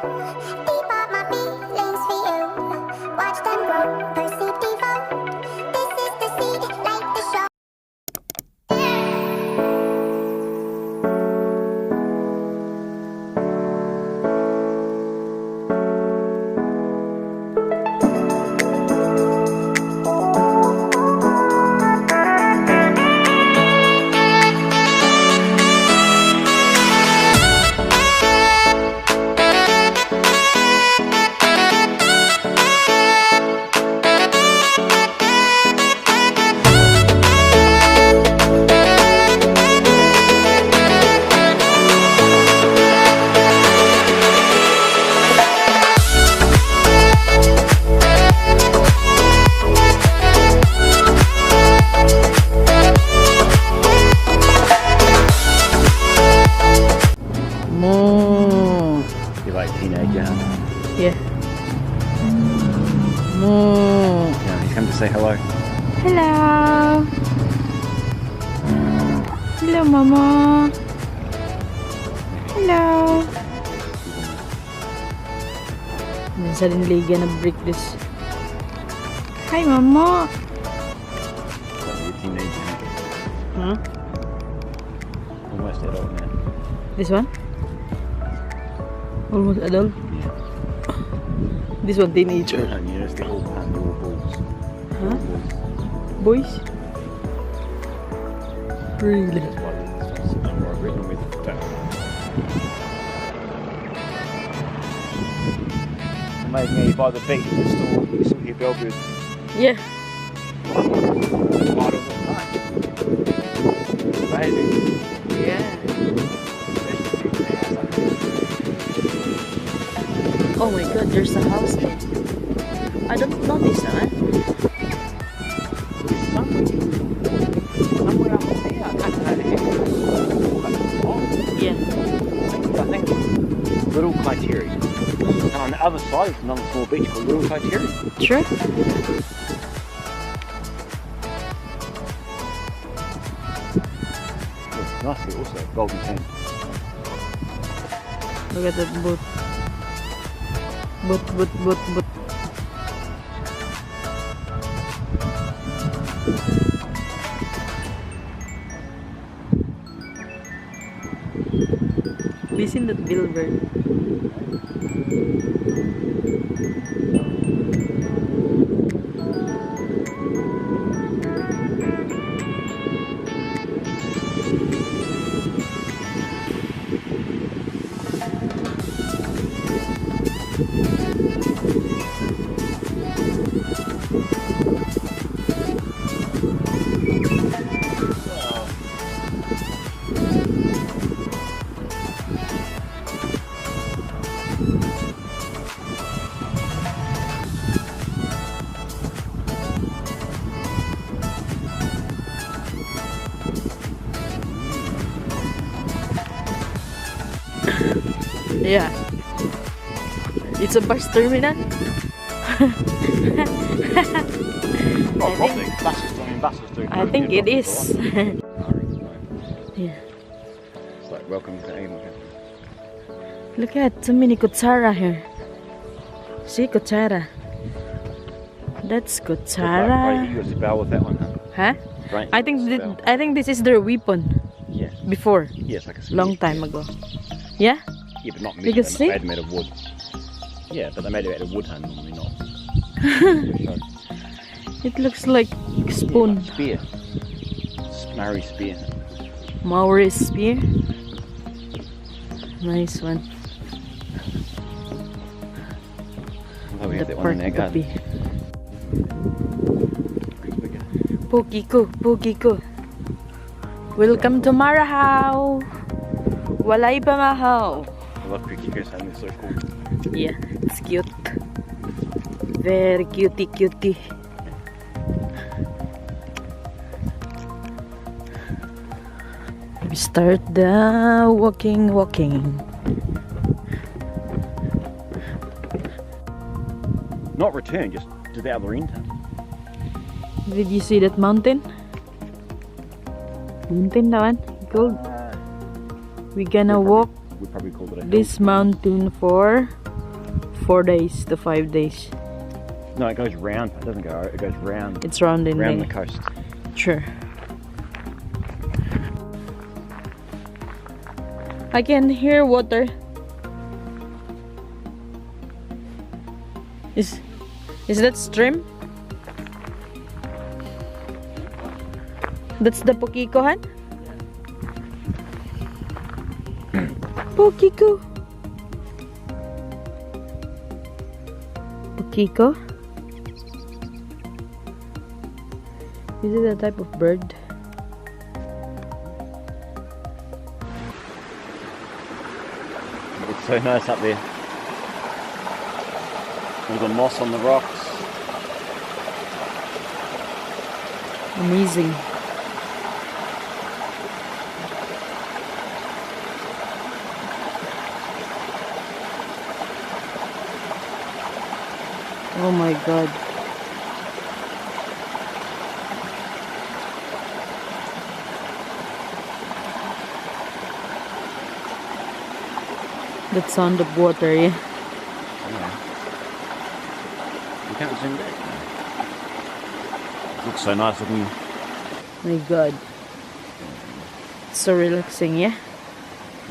Deep up my feelings for you. Watch them grow, perceive default. This is the seed, like the show. You're like a teenager, huh? Yeah. Moo. Yeah, you come to say hello. Hello. Hello, Mama. Hello. And then suddenly gonna break this. Hi, Mama. You're a teenager. Huh? Almost adult now. This one? Almost adult. Yeah. This one teenager. And you're just the old man, you're all balls. Huh? Boys. Boys? Really? That's why it's not more written with that. Amazing how you by the beach, you still hear bellbirds. Yeah. Idle all night. Amazing. Yeah. Oh my god, there's a house there. I don't notice that. Somewhere up there, I can't know the Yeah. I think Little Kaiteri. And on the other side is another small beach called Little Kaiteri. Sure. It's nice here also, golden sand. Look at that boat. Boat. Have you seen that billboard? Yeah. It's a bus terminal. Oh, probably. Buses do. I think it is. Yeah. It's like welcome to Avon. Look at so many kutsara here. See kutsara. That's Right, kutsara. you got a spell with that one, huh? Huh? Right. I think this is their weapon Yeah. before, Yes, like a spear. long time ago. Yeah. Yeah, but not Because see? made of wood. Yeah, but they made it out of wood, huh? Normally not. It looks like spoon. Spear. Maori spear. Maori spear. Nice one. Oh, we The have that one in our pork garden. Pokiko. Welcome to Marahaw. Walay pangahaw. I love cricket goes home, they're so cool. Yeah, it's cute. Very cutie. We start the walking. Not return, just to the other end. Did you see that mountain? Mountain that one? Gold. We're gonna walk We probably called it a hill. this mountain for 4 days to 5 days. No, it goes round. It doesn't go. It goes round. It's round in Round there. the coast. Sure. I can hear water. Is that stream? That's the Pokikohan? Pokiko. Pokiko? Is it a type of bird? It's so nice up there. All the moss on the rocks. Amazing. Oh my god. That sound of water, yeah. Yeah. You can't zoom back. It looks so nice looking. My god. So relaxing, yeah?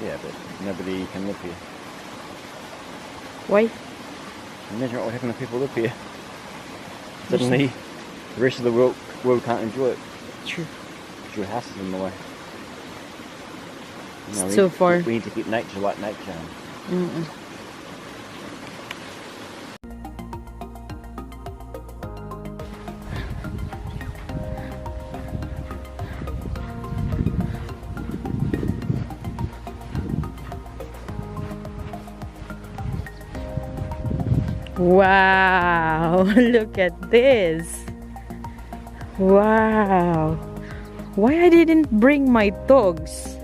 Yeah, but nobody can live here. Why? Imagine what would happen if people live here. Suddenly, the rest of the world can't enjoy it. True. Because your house is in the way. No, It's too far. We need to keep nature like nature. Mm-mm. Wow, look at this. Wow. Why I didn't bring my dogs?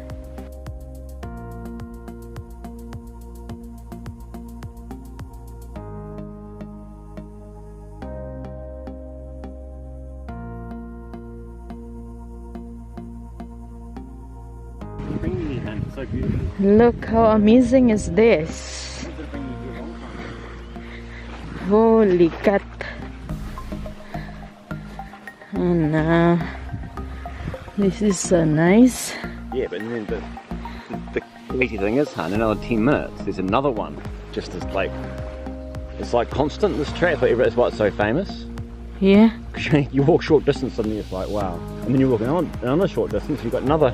Bringing me home, it's so beautiful. Look how amazing is this. Holy cat. Oh no. This is so nice. Yeah, but then the crazy thing is, in another 10 minutes, there's another one. Just as like, it's like constant, this track, but it's why it's so famous. Yeah. Because you walk short distance, suddenly it's like, wow. And then you walk another short distance, you've got another.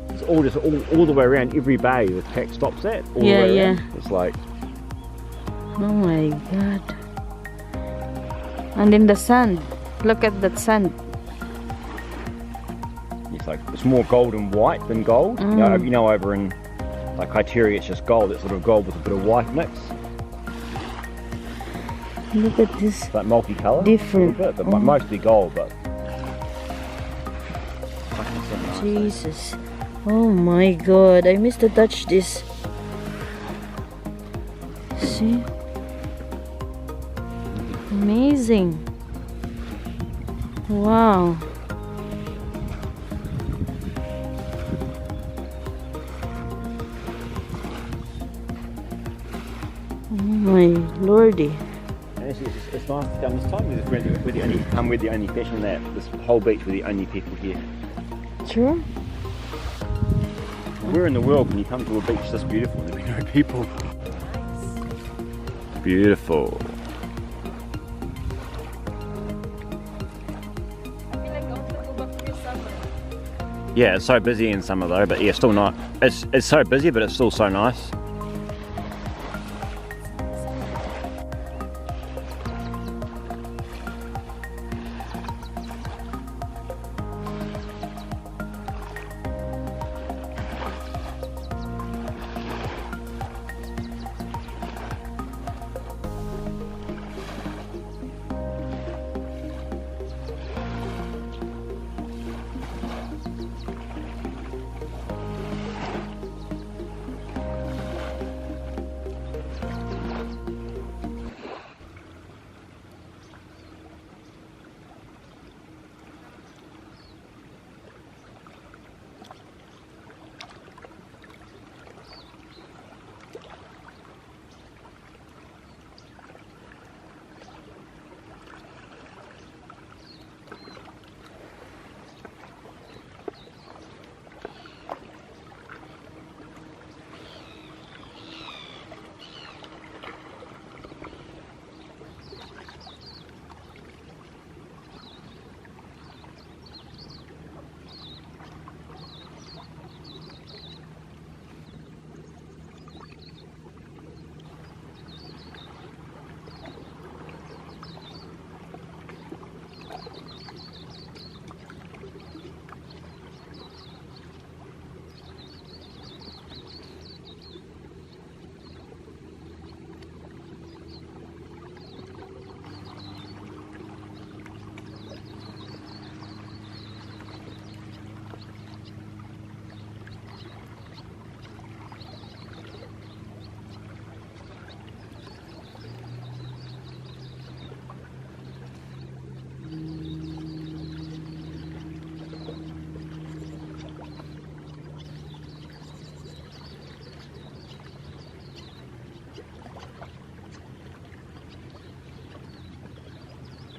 It's all just all the way around every bay the track stops at. All Yeah, the way yeah. around. It's like, Oh my god. And in the sand. Look at that sand. it's like, it's more gold and white than gold. Mm. You know, over in like Kaiteri, it's just gold. It's sort of gold with a bit of white mix. Look at this. It's like multicolour. Different. A little bit, but Oh. mostly gold, but. Jesus. Oh my god. I missed to touch this. See? Amazing. Wow. Oh my lordy. And it's nice to come this time because we're the only fish in that this whole beach. We're the only people here. Sure. Where in the world when you come to a beach this beautiful there'll be no people? Beautiful. Yeah, it's so busy in summer though, but yeah, still not. It's so busy, but it's still so nice.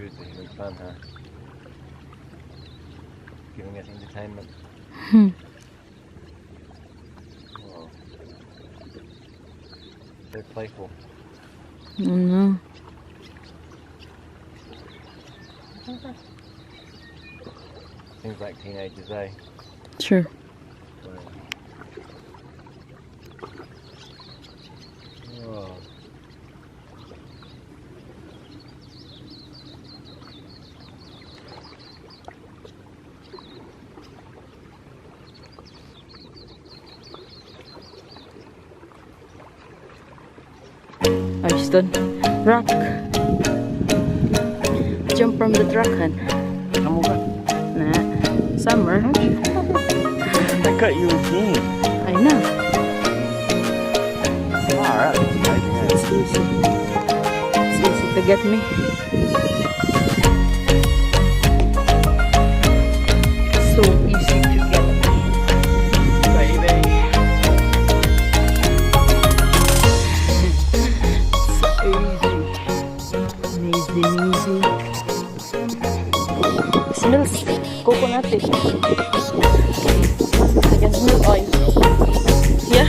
Birds are having fun, huh? Giving us entertainment. Oh. They're playful. Oh no. Seems like teenagers, eh? Sure. Oh. Ayos dun. Rock. Jump from the truck, han. Come on. Nah. Summer. They got you again. I know. Alright, that's amazing, eh? It's easy. It's easy to get me. So easy to get me. Baby. Easy, easy. Smells coconut-ish. I can smell oil. Yeah.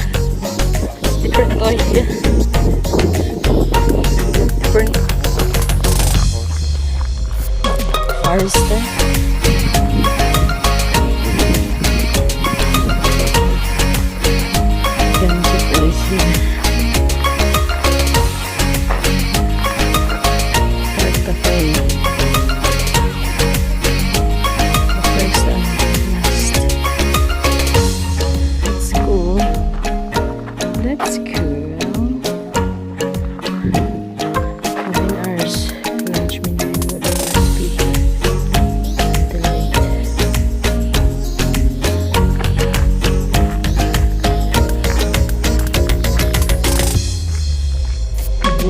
Different oil. Yeah. Different. Forester. Ganito pala siya. Cafe. First and last. That's cool. That's cool. 9 hours. Lunch menu. Recipe. Delete.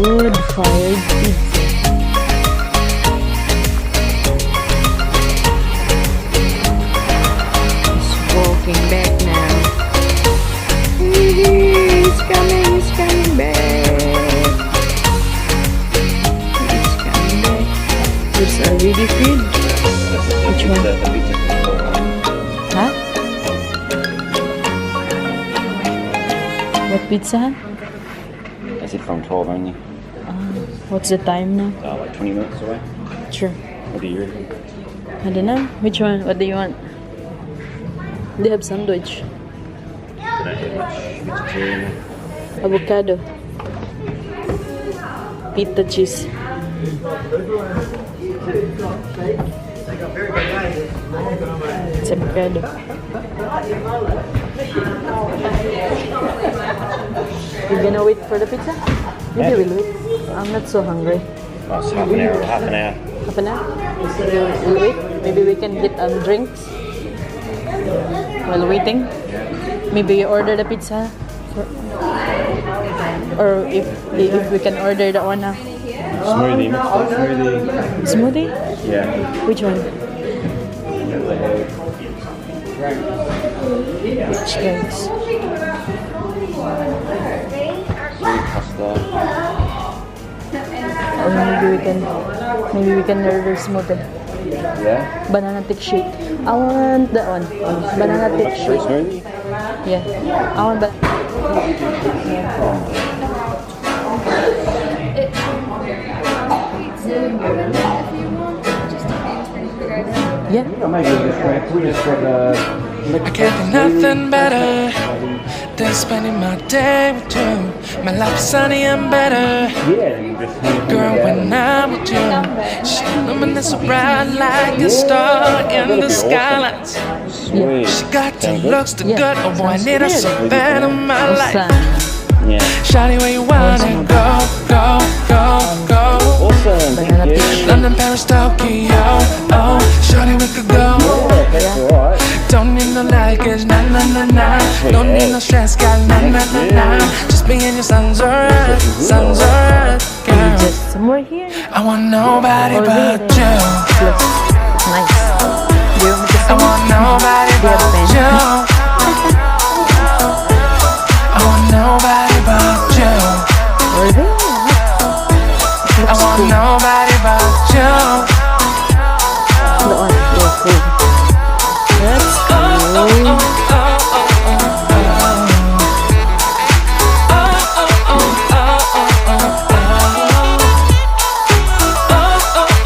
Wood-fired pizza. Walking back now. It's coming back. It's coming back. There's already food. Which one? The pizza from Huh? What pizza? I said from 12 only. What's the time now? Like 20 minutes away. Sure. What do you reckon? I don't know. Which one? What do you want? They have sandwich. They don't have much vegetarian. Avocado. Pita cheese. It's avocado. You gonna wait for the pizza? Maybe we'll wait. I'm not so hungry. Oh, it's half an hour. Half an hour. Half an hour? We'll wait. Maybe we can get drinks while waiting. Maybe you order the pizza. Or if we can order that one now. Smoothie. Smoothie. Smoothie? Yeah. Which one? Which drinks? Pasta. Or maybe we can order smoothie. Yeah. Banana thick shake. I want that one. Banana thick shake. Smoothie? Yeah. I want that. Yeah. We just got I can't think nothing better than spending my day with you. My life is sunny and better, girl, when I'm with you. She's luminous so bright like a star in the skyline. Sweet. She got the looks, the Yeah, good. Oh boy, I sounds need her good. so bad in my life. Awesome. Yeah. Shawty, where you wanna go, go, go, go? Awesome. Banana Thank fish. you. London, Paris, Tokyo. Oh, shawty, we could go. That's alright. Don't need no luggage, nah, nah, nah, nah. Don't need no stress, girl, nah, nah, nah, nah. Just being your son's alright, girl. Just somewhere here. I want nobody Or but there. you. Looks nice. Do you want me to I sing? want nobody Do you have a but pen? you. I want nobody but you. Or there. I Looks want cool. nobody